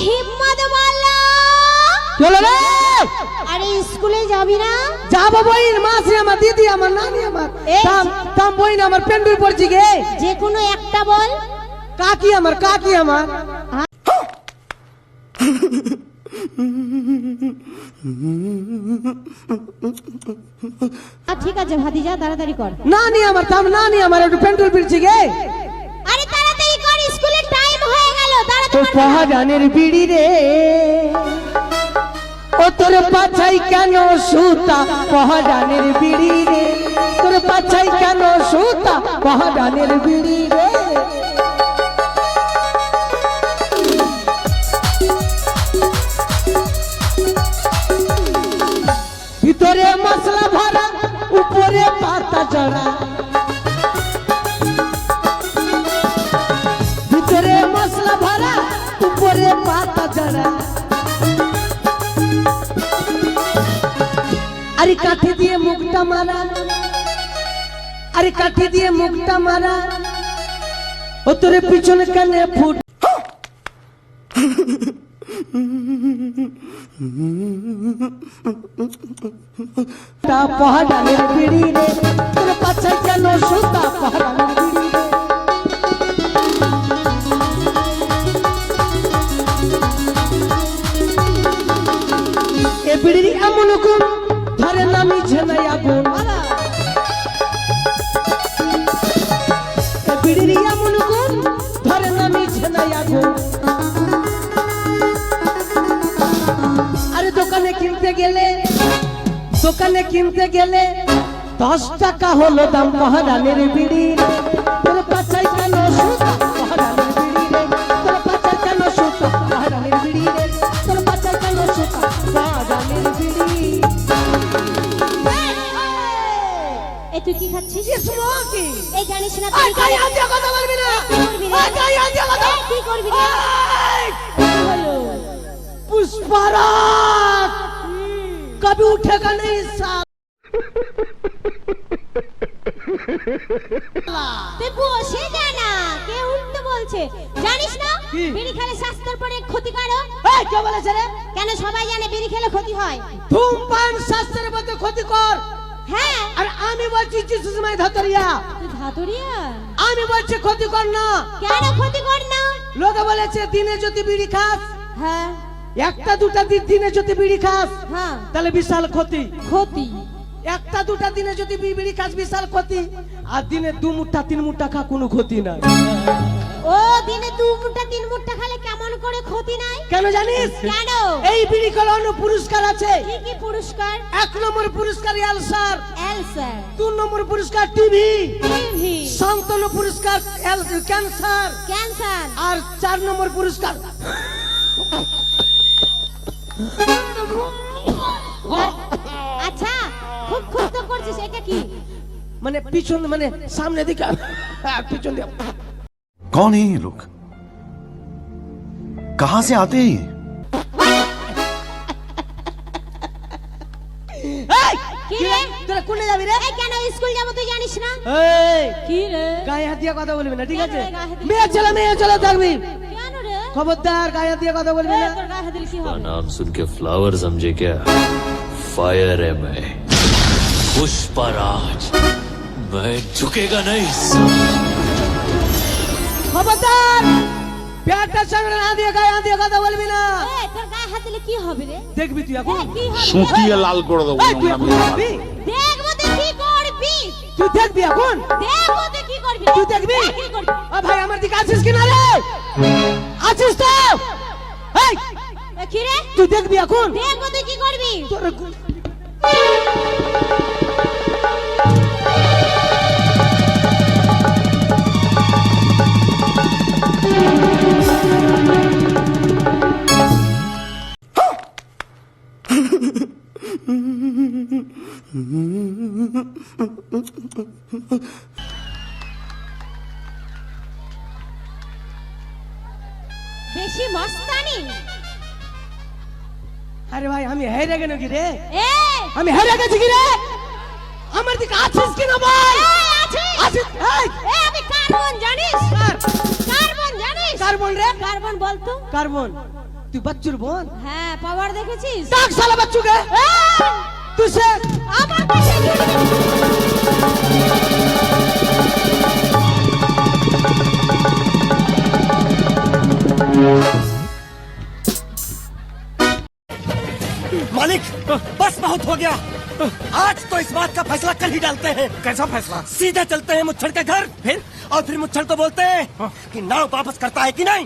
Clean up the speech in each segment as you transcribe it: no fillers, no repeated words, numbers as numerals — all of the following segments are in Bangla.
হিম্মত মাল্লা চলো রে। আরে স্কুলে যাবি না? যাবো বইন, মাসি আমার, দিদি আমার, নানি আমার, তাম বইন আমার পেন্ডুল পড়ছি গে। যে কোনো একটা বল। কাকি আমার, কাকি আমার। ঠিক আছে ভাতিজা, তাড়াতাড়ি কর। নানি আমার, তাম নানি আমার, একটু পেন্ডুল পড়ছি গে। আরে তাড়াতাড়ি কর, স্কুলের টাইম হয়ে গেল। তো তাড়াতাড়ি পহাজানের বিড়ি রে, ও তোর পাছাই কেন সুতা, পহাজানের বিড়ি রে, তোর পাছাই কেন সুতা, পহাজানের বিড়ি রে। ভিতরে মশলা ভরা, উপরে পাতা জড়া, ভিতরে মশলা ভরা, উপরে পাতা জড়া। আরে কাঠি দিয়ে মুখটা মারা, আরে কাঠি দিয়ে মুখটা মারা, ও তোর পিছনে কানে ফুট। পহাড়ানের বিড়ি রে, তোর পাছাই কেন সুতা, পহাড়ানের বিড়ি রে। এ বিড়ির এমন গুণ, ধরে নামি ঝেনাই আগুন। এ বিড়ির এমন গুণ, ধরে নামি ঝেনাই আগুন। আরে দোকানে কিনতে গেলে, দোকানে কিনতে গেলে 10 টাকা হলো দাম, পহাড়ানের বিড়ি রে, তোর পাছাই কেন সুতা, পহাড়ানের বিড়ি রে, তোর পাছাই কেন সুতা, পহাড়ানের বিড়ি রে, তোর পাছাই কেন সুতা, পহাড়ানের বিড়ি। এই তুই কি খাচ্ছিস? স্মোকি। এই জানিস না আই গাই আজ কথা বলবি না, আই গাই আজ কথা। কি করবি রে? কি হলো? पुष्पराज कभी उठेगा नहीं साल। তুই বসে যা না, কে উঠতে বলছে? জানিস না বিড়ি খেলে স্বাস্থ্যের পরে ক্ষতিকারক। এই কে বলেছে রে? কেন সবাই জানে বিড়ি খেলে ক্ষতি হয়? ধূমপান স্বাস্থ্যের মধ্যে ক্ষতিকর। হ্যাঁ, আর আমি বলছি যিশু সময় ধাতরিয়া, তুই ধাতুরিয়া? আমি বলছি ক্ষতিকর না। কেন ক্ষতিকর না? লোকে বলেছে দিনে যদি বিড়ি খাস, হ্যাঁ একটা দুটা দিনে যদি বিড়ি খাস হ্যাঁ, তাহলে বিশাল ক্ষতি। ক্ষতি? একটা দুটা দিনে যদি বিড়ি খাস বিশাল ক্ষতি, আর দিনে 2 মুঠা 3 মুঠা খা কোনো ক্ষতি নাই। ও দিনে 2 মুঠা 3 মুঠা খেলে কেমন করে ক্ষতি নাই? কেন জানিস? কেন? এই বিড়ি খাওয়ানোর পুরস্কার আছে। কি কি পুরস্কার? 1 নম্বর পুরস্কার আলসার, অ্যালসার, 2 নম্বর পুরস্কার টিভি, টিভি, 57 পুরস্কার ক্যান্সার, ক্যান্সার, আর 4 নম্বর পুরস্কার আচ্ছা খুব খুব তো করছিস, এটা কি? মানে পিছন, মানে সামনে দিকে, পিছন দিকে। कौन है ये लोग, कहां से आते हैं? এই কি রে? তোরা কোনে যাবি রে? এই কেন স্কুল যাব তুই জানিস না? এই কি রে? গায়ে হাত দিয়ে কথা বলবি না, ঠিক আছে? কেন রে গায়ে হাত দিয়ে? মেয়ে ছেলে থাকবি, কেন রে? খবরদার গায়ে হাত দিয়ে কথা বলবি এই না। তোর গায়ে হাত দিলে কি হবে? नाम सुन के फ्लावर समझे क्या? फायर है मैं, पुष्पराज, मैं झुकेगा नहीं। খবরদার পেটটা সামনে না দিয়ে গায়ে হাত দিয়ে কথা বলবি না। এই তোর গায়ে হাত দিলে কি হবে রে? দেখবি তুই এখন, এই, কি হবে? সুটিয়ে লাল করে দেবো। এই, তুই এখন দেখবি, দেখবো তুই কি করবি? তুই দেখবি এখন, দেখবো তুই কি করবি? তুই দেখবি। কি করবি? ও ভাই আমার দিকে আছিস কিনা রে? আছিস তো? এই এ, কি রে? তুই দেখবি এখন, দেখবো তুই কি করবি? তোর বেশি মস্তানি। আরে ভাই আমি হেরে গেল কি রে? এই আমি হেরে গেছি কি রে? আমার দিকে আছিস কিনা ভাই? আছিস? এই এই আমি কার্বন জানিস? কার? কার্বন জানিস? কার্বন রে? কার্বন বলতো? কার্বন তুই বাচ্চুর বোন? হ্যাঁ, পাওয়ার দেখেছিস? ডাক শালা বাচ্চুকে। তুই সে আমার কাছে मालिक बस बहुत हो गया। आज तो इस बात का फैसला कल ही डालते हैं। कैसा फैसला? सीधे चलते हैं मुच्छड़ के घर, फिर मुच्छड़ को बोलते हैं कि नाव वापस करता है कि नहीं।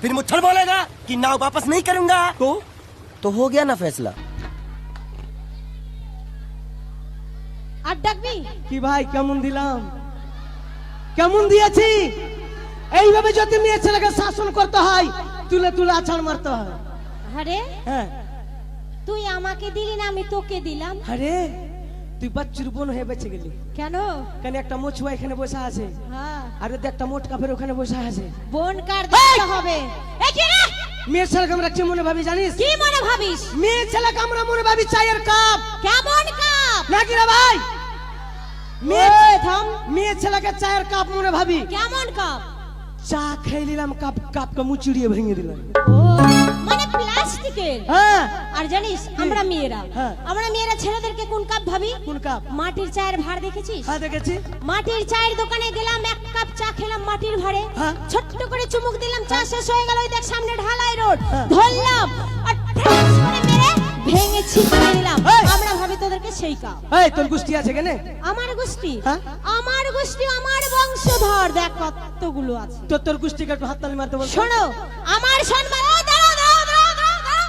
फिर मुच्छड़ बोलेगा कि नाव वापस नहीं करूंगा। तो हो गया ना फैसला। আর ডাকবি? কি ভাই কেমন দিলাম? কেমন দিয়েছি? এইভাবে যদি মেয়ে ছেলেকে শাসন করতে হয়, তুলে তুলে আছাড় মারতে হয়। আরে হ্যাঁ, তুই আমাকে দিলি না, আমি তোকে দিলাম। আরে তুই বাচ্চুর বোন হয়ে বেঁচে গেলি। কেন? কেন একটা মোছুয়া এখানে বসে আছে, হ্যাঁ, আর ওদের একটা মোট কাপের ওখানে বসে আছে। বোন কার দিতে হবে? এ কি রে? মেয়ে ছেলেকে আমরা কি মনে ভাবি জানিস? কি মনে ভাবিস? মেয়ে ছেলেকে আমরা মনে ভাবি চায়ের কাপ। কেমন কাপ? নাকি রে ভাই? ওই থাম। মেয়ে ছেলেকে চায়ের কাপ মনে ভাবি। কেমন কাপ? চা খেয়ে নিলাম, কাপকে মুচড়িয়ে ভেঙে দিলাম। ও মানে প্লাস্টিকের। হ্যাঁ, আর জানিস আমরা মেয়েরা, হ্যাঁ। আমরা মেয়েরা ছেলেদেরকে কোন কাপ ভাবি? কোন কাপ? মাটির চায়ের ভাঁড় দেখেছিস? হ্যাঁ দেখেছি। মাটির চায়ের দোকানে গেলাম, এক কাপ চা খেলাম মাটির ভাঁড়ে, হ্যাঁ। ছোট্ট করে চুমুক দিলাম, চা শেষ হয়ে গেল, ওই দেখ সামনে ঢালাই রোড, হ্যাঁ। ধরলাম আর ঠাস করে মেরে ভেঙে ছিটকে দিলাম। এই! আমরা ভাবি তোদেরকে সেই কাপ। এই তোর গোষ্ঠী আছে কেন? আমার গোষ্ঠী? হ্যাঁ। আমার গোষ্ঠী, আমার বংশধর দেখ কতগুলো আছে। তোর গোষ্ঠীকে একটু হাততালি মারতে বল। শোনো, আমার সম্মান, ও দাঁড়াও দাঁড়াও দাঁড়াও দাঁড়াও দাঁড়াও।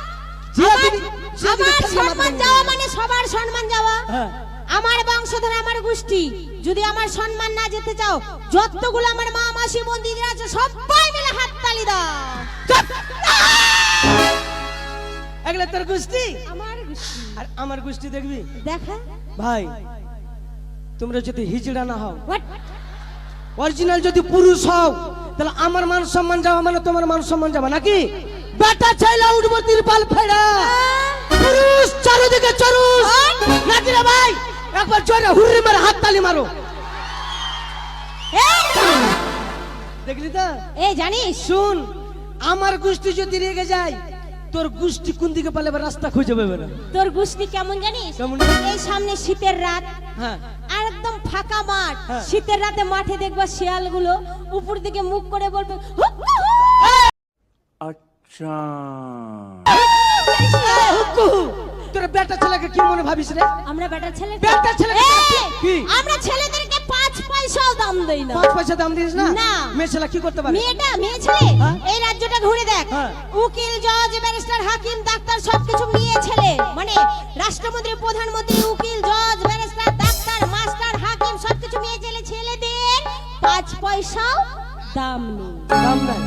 আমার সম্মান যাওয়া মানে সবার সম্মান যাওয়া। হ্যাঁ। আমার বংশধর, আমার গোষ্ঠী, যদি আমার সম্মান না যেতে চাও, যতগুলো আমার মা মাসি বোন দিদিরা আছে সবাই মিলে হাততালি দাও। এগুলো তোর গোষ্ঠী? আমার গোষ্ঠী। আর আমার গোষ্ঠী দেখবি দেখা ভাই, তোমরা যদি হিজড়া না হও, What? অরিজিনাল যদি পুরুষ হও, তাহলে আমার মান সম্মান যাওয়া মানে তোমার মান সম্মান যাওয়া নাকি? বেটা চাইলা উঠবো তিরপাল ফেড়া, পুরুষ চারদিকে চরুষ নাকি রে ভাই? একবার জোরে হুররি মারে হাততালি মারো। এই! দেখলি তো? এই জানিস, শুন, আমার গোষ্ঠী যদি রেগে যায়, তোর গোষ্ঠী কোন দিকে পালাবে রাস্তা খুঁজে পাবে না। তোর গোষ্ঠী কেমন জানিস? কেমন? এই সামনে শীতের রাত, হ্যাঁ, আর একদম ফাঁকা মাঠ, হ্যাঁ। শীতের রাতে মাঠে দেখবা শিয়ালগুলো উপর দিকে মুখ করে বলবে হুক হু হু। अच्छा এই হুক্কু, তোর বেটা ছেলেকে কি মনে ভাবিস রে? আমরা বেটার ছেলে, বেটার ছেলেকে কি? আমরা ছেলেদেরকে 5 পয়সাও দাম দেই না। 5 পয়সা দাম দিস না? না। মেয়ে ছেলে কি করতে পারে? মেয়ে ছেলে হ্যাঁ? এই রাজ্যটা ঘুরে দেখ, হ্যাঁ। উকিল, জজ, ব্যারিস্টার, হাকিম, ডাক্তার সবকিছু মেয়ে ছেলে। মানে রাষ্ট্রমন্ত্রী, প্রধানমন্ত্রী, উকিল, জজ, ব্যারিস্টার, ডাক্তার, মাস্টার, হাকিম সবকিছু মেয়ে ছেলে। ছেলেদের 5 পয়সাও দাম নেই। দাম নাই?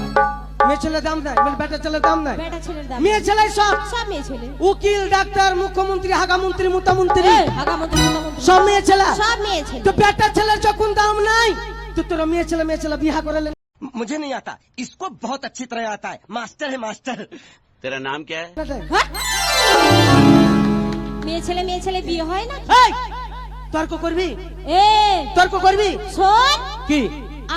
মেয়ে ছেলে দাম নাই, মানে বেটা ছেলে দাম নাই? বেটা ছেলের দাম মেয়ে ছেলে সব, সব মেয়ে ছেলে। উকিল, ডাক্তার, মুখ্যমন্ত্রী, হাগামন্ত্রী, মুতামন্ত্রী এই, হাগামন্ত্রী, মুতামন্ত্রী, সব মেয়ে ছেলে। সব মেয়ে ছেলে। তো বেটা ছেলের যখন দাম নাই, তো তোরা মেয়ে ছেলে বিয়া করালেন? मुझे नहीं आता, इसको बहुत अच्छी तरह आता है। मास्टर है मास्टर। तेरा नाम क्या है? হ্যাঁ? মেয়ে ছেলে বিয়ে হয় না? এই তর্ক করবি? এ তর্ক করবি? শোন, কি?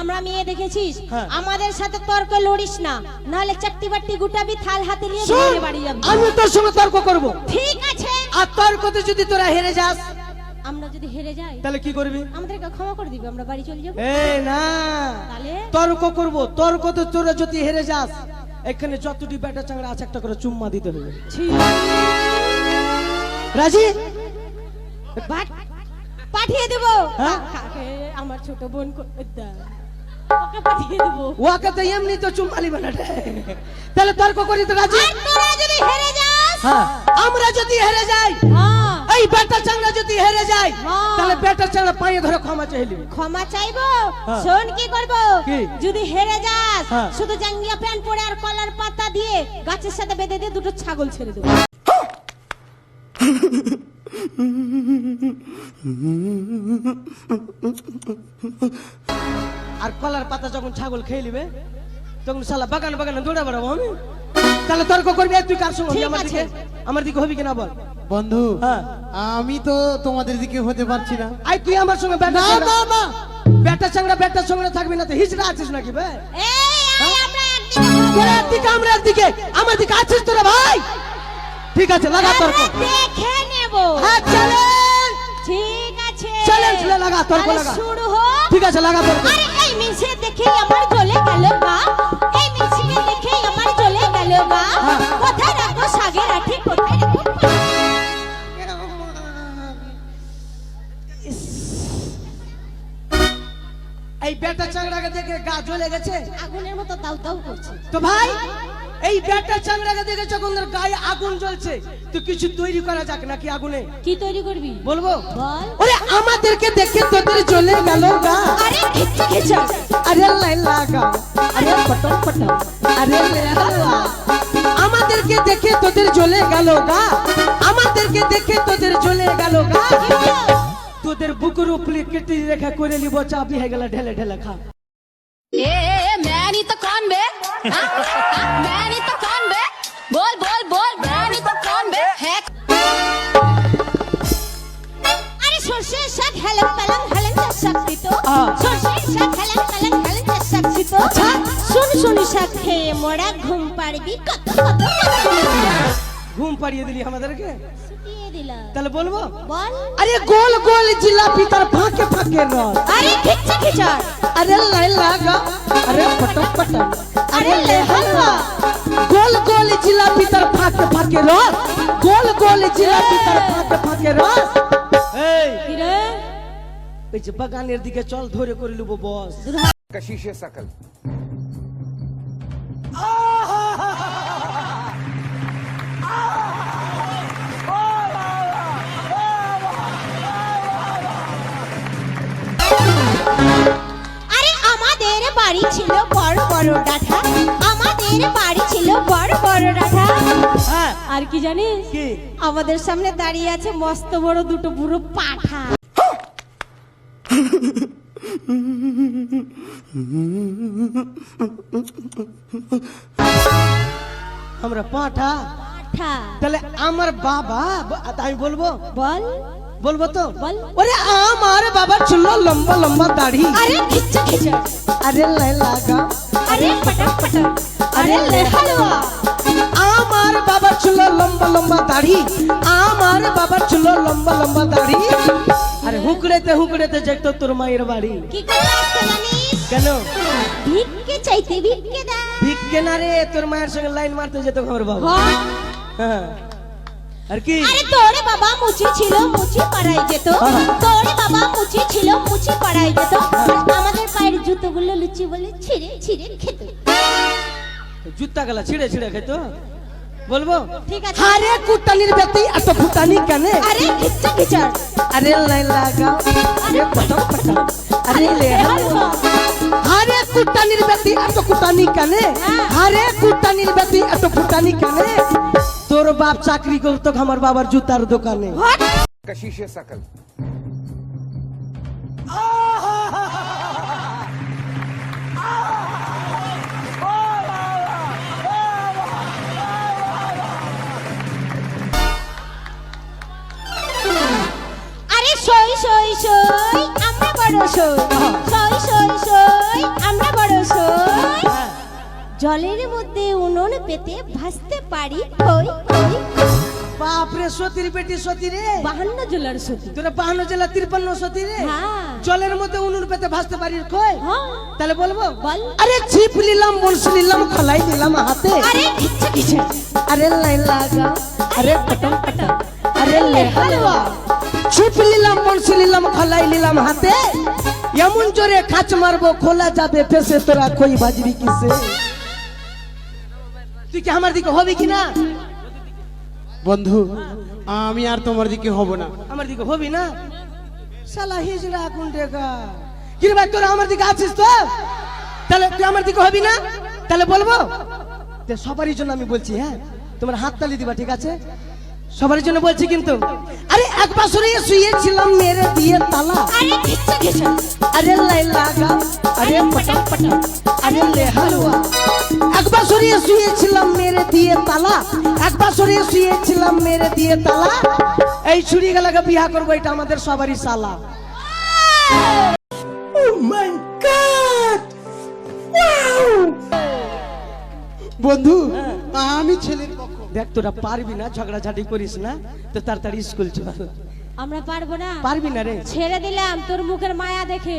আমরা মেয়ে দেখেছিস, হ্যাঁ। আমাদের সাথে তর্ক লড়িস না, নাহলে চাকটি বাট্টি গুটাবি, থাল হাতে নিয়ে শোন, ঘুরে বাড়ি যাবি। আমি তোর সঙ্গে তর্ক করব, ঠিক আছে? আর তর্কতে যদি তোরা হেরে যাস, আমরা যদি হেরে যাই তাহলে কি করবি? আমাদেরকে ক্ষমা করে দিবি, আমরা বাড়ি চলে যাবো। এই না, তাহলে তর্ক করব, তর্কতে তোরা যদি হেরে যাস, এখানে যতটি বেটা চাংড়া আছে একটা করে চুম্মা দিতে হবে। রাজি? পাঠিয়ে দেবো। হ্যাঁ? কাকে? আমার ছোট বোন ওকে পাঠিয়ে দেবো। ওকে তো এমনি তো চুম্মা লিবে না রে। তাহলে তর্ক করি তো রাজি? আর তোরা যদি হেরে যাস, হ্যাঁ, আমরা যদি হেরে যাই, হ্যাঁ, এই বেটা চাংড়া যদি হেরে যায়, হ্যাঁ। তাহলে বেটা চাংড়া পায়ে ধরে ক্ষমা চাইলি। ক্ষমা চাইবো। হ্যাঁ। শোন কি করবো, কি? যদি হেরে যাস, হ্যাঁ। শুধু জাঙ্গিয়া প্যান্ট পরে আর কলার পাতা দিয়ে গাছের সাথে বেঁধে দিয়ে দুটো ছাগল ছেড়ে দেবো। আর কলার পাতা যখন ছাগল খেয়ে নিবে, তখন শালা বাগানে দৌড়া বেড়াবো আমি। তাহলে তর্ক করবি, তুই কার সঙ্গে হবি? ঠিক আমার আছে। দিকে, আমার দিকে হবি কিনা বল? বন্ধু হ্যাঁ। আমি তো তোমাদের দিকে হতে পারছি না। আই তুই আমার সঙ্গে বেটা না চাংড়া, না না বেটা চাংড়া বেটার সঙ্গে থাকবি না তো হিজড়া আছিস নাকি বে? এই আমরা একদিন তোরা একদিকে আমরা একদিকে, আমার দিকে আছিস তোরা ভাই? ঠিক আছে, লাগা তর্ক। আরে দেখে নেব। হ্যাঁ চ্যালেঞ্জ, ঠিক আছে, চ্যালেঞ্জ লাগা, তর্ক তাহলে লাগা। শুরু হোক। ঠিক আছে, লাগা তর্ক। আরে এই মিছে দেখে আমার জ্বলে গেল গা, এই মিছিকে দেখে আমার জ্বলে গেল গা। হ্যাঁ। কোথায় রাখবো সাগের আঠি, কোথায় রাখবো? এই বেটা চাংড়াকে দেখে গা জ্বলে গেছে আগুনের মতো দাউ দাউ করছে। তো ভাই, এই বেটা চাংড়াকে দেখে যখন ওর গায়ে আগুন জ্বলছে, তো কিছু তৈরি করা যাক নাকি আগুনে? কি তৈরি করবি বলবো? বল। ওরে আমাদেরকে দেখে তোদের জ্বলে গেল গা। আরে খিচা খিচা, আরে লাই লাগা, আরে পটম পটম, আরে লে হালুয়া। আমাদেরকে দেখে তোদের জ্বলে গেল গা, আমাদেরকে দেখে তোদের জ্বলে গেল গা। তোদের বুকের উপরে কেটে রেখা করে নিব, চাবি হয়ে গেল ঢেলে ঢেলে খা। ए मैं नहीं तो कौन बे हाँ? मैं नहीं तो कौन बे बोल बोल बोल मैं नहीं तो कौन बे है আরে সরষের শাক হেলেন পালং হেলেন শাকটি তো, সরষের শাক হেলেন পালং হেলেন শাকটি তো। আচ্ছা। শুনি শাক খেয়ে মোরা ঘুম পাড়বি কত কত কত। ঘুম পাড়িয়ে দিলি আমাদেরকে, শুকিয়ে দিলাম। তাহলে বলবো? বল। আরে গোল গোল জিলাপি তার ফাঁকে ফাঁকে রস। আরে খিচা খিচা, আরে লাই লাগা, আরে পটম পটম, আরে লে হালুয়া। গোল গোল জিলাপি তার ফাঁকে ফাঁকে রস, গোল গোল জিলাপি তার ফাঁকে ফাঁকে রস। এই কি রে? ওই যে বাগানের দিকে চল, ধরে করে নেবো বস। कशिशे सकल আরে আমাদের বাড়ি ছিল বড় বড় ডাঠা, আমাদের বাড়ি ছিল বড় বড় ডাঠা। হ্যাঁ, আর কি জানিস? কি? আমাদের সামনে দাঁড়িয়ে আছে মস্ত বড় দুটো বুড়ো পাঠা। আমরা পাঠা? পাঠা। তাহলে আমার বাবা, আমি বলবো? বল। বলবো তো? বল। ওরে আমার বাবা ছিল লম্বা লম্বা দাড়ি। আরে খিচা খিচা, আরে লাই লাগা, আরে পটক পটক, আরে লে হালুয়া। আমার বাবা ছিল লম্বা লম্বা দাড়ি, আমার বাবা ছিল লম্বা লম্বা দাড়ি। আরে হুকড়েতে হুকড়েতে যেত তোর মায়ের বাড়ি। কি করে আসতে জানিস? কেন? ভিক্ষে চাইতে ভিক্ষে দা। ভিক্ষে না রে, তোর মায়ের সঙ্গে লাইন মারতে যেত আমার বাবা। হ্যাঁ, আর কি? আরে তোরে বাবা মুচি ছিল, মুচি পাড়াই যেত। তোরে বাবা মুচি ছিল, মুচি পাড়াই যেত। আমাদের পায়ের জুতোগুলো লুচি বলে ছিঁড়ে ছিঁড়ে খেত। জুতা গলা ছিঁড়ে ছিঁড়ে খেতো? বলবো? ঠিক আছে। আরে কুটানির বেটি এত ফুটানি কেনে? আরে খিচা খিচা, আরে লাই লাগা, আরে পটম পটম, আরে লে হালুয়া। আরে কুটানির বেটি এত কুটানি কেনে? আরে কুটানির বেটি এত ফুটানি কেনে? তোর বাপ চাকরি করতো আমার বাবার জুতার দোকানে। कशिशे सकल আরে সই সই সই আমরা বড় সই, সই সই সই আমরা বড় সই। জলের মধ্যে উনুন পেতে ভাসতে পারি কই কই। বাপরে সতীর বেটি সতী রে, 52 জেলার সতী। তোরা 52 জেলা 53 সতী রে। হ্যাঁ। জলের মধ্যে উনুন পেতে ভাসতে পারিস কই? হ্যাঁ। তাহলে বলবো? বল। আরে ছিপ নিলাম, বলস নিলাম, খলাই নিলাম হাতে। আরে খিচা খিচা, আরে লাই লাগা, আরে পটম পটম, আরে লে হালুয়া। ছিপ নিলাম, বলস নিলাম, খলাই নিলাম হাতে। এমন জোরে খাচ মারবো খোলা যাবে ফেসে, তোরা কই বাজবি কিসে? তুই কি আমার দিকে হবি কিনা? বন্ধু, আমি আর তোমার দিকে হব না। আমার দিকে হবি না? শালা হিজড়া কোন দেখা। কি রে ভাই, তোরা আমার দিকে আছিস তো? তাহলে তুই আমার দিকে হবি না? তাহলে বলবো? তো সবারই জন্য আমি বলছি, হ্যাঁ, তোমার হাত তালি দিবা, ঠিক আছে? সবারই জন্য বলছি কিন্তু। আরে এক বছরে শুয়েছিলাম মেরে দিয়ে তালা। আরে খিচা খিচা, আরে লাই লাগা, আরে পটম পটম, আরে লে হালুয়া। এক বছরে শুয়েছিলাম মেরে দিয়ে তালা, এক বছরে শুয়েছিলাম মেরে দিয়ে তালা। এই ছুরি গেলাকে বিয়া করবো, এটা আমাদের সবারই সালা। Oh my God! Wow! বন্ধু আমি ছেলের পক্ষ। দেখ তোরা পারবি না, ঝগড়াঝাটি করিস না, তো তাড়াতাড়ি স্কুল চল। আমরা পারবো না, পারবি না রে? ছেড়ে দিলাম তোর মুখের মায়া দেখে।